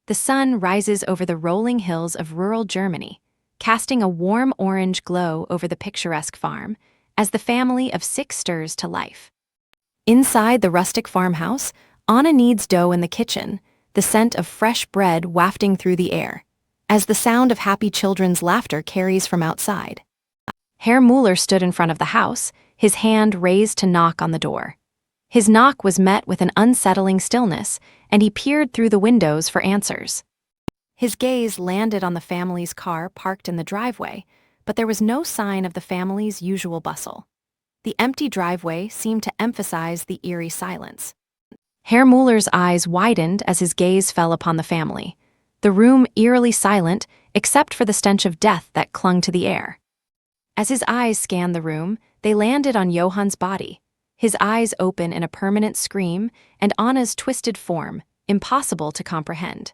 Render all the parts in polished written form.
The sun rises over the rolling hills of rural Germany, casting a warm orange glow over the picturesque farm as the family of six stirs to life. Inside the rustic farmhouse, Anna kneads dough in the kitchen, the scent of fresh bread wafting through the air, as the sound of happy children's laughter carries from outside. Herr Mueller stood in front of the house, his hand raised to knock on the door. His knock was met with an unsettling stillness, and he peered through the windows for answers. His gaze landed on the family's car parked in the driveway, but there was no sign of the family's usual bustle. The empty driveway seemed to emphasize the eerie silence. Herr Mueller's eyes widened as his gaze fell upon the family, the room eerily silent except for the stench of death that clung to the air. As his eyes scanned the room, they landed on Johann's body, his eyes open in a permanent scream, and Anna's twisted form, impossible to comprehend.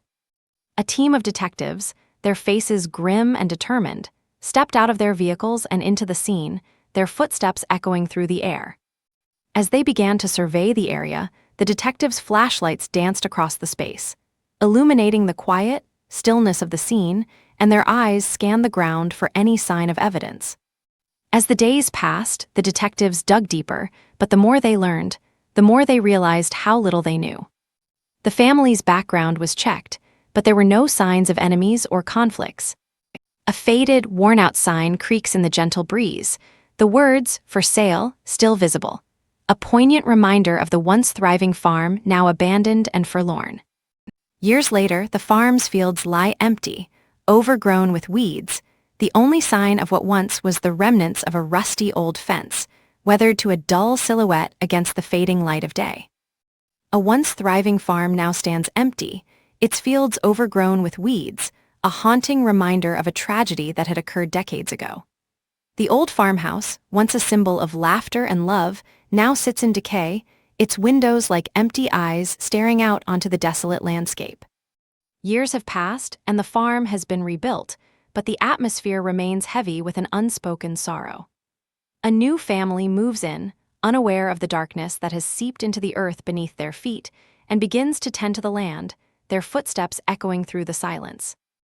A team of detectives, their faces grim and determined, stepped out of their vehicles and into the scene, their footsteps echoing through the air. As they began to survey the area, the detectives' flashlights danced across the space, illuminating the quiet stillness of the scene, and their eyes scanned the ground for any sign of evidence. As the days passed, the detectives dug deeper, but the more they learned, the more they realized how little they knew. The family's background was checked, but there were no signs of enemies or conflicts. A faded, worn-out sign creaks in the gentle breeze, the words, "For sale," still visible, a poignant reminder of the once thriving farm now abandoned and forlorn. Years later, the farm's fields lie empty, overgrown with weeds, the only sign of what once was the remnants of a rusty old fence, weathered to a dull silhouette against the fading light of day. A once thriving farm now stands empty, its fields overgrown with weeds, a haunting reminder of a tragedy that had occurred decades ago. The old farmhouse, once a symbol of laughter and love, now sits in decay, its windows like empty eyes staring out onto the desolate landscape. Years have passed, and the farm has been rebuilt, but the atmosphere remains heavy with an unspoken sorrow. A new family moves in, unaware of the darkness that has seeped into the earth beneath their feet, and begins to tend to the land, their footsteps echoing through the silence.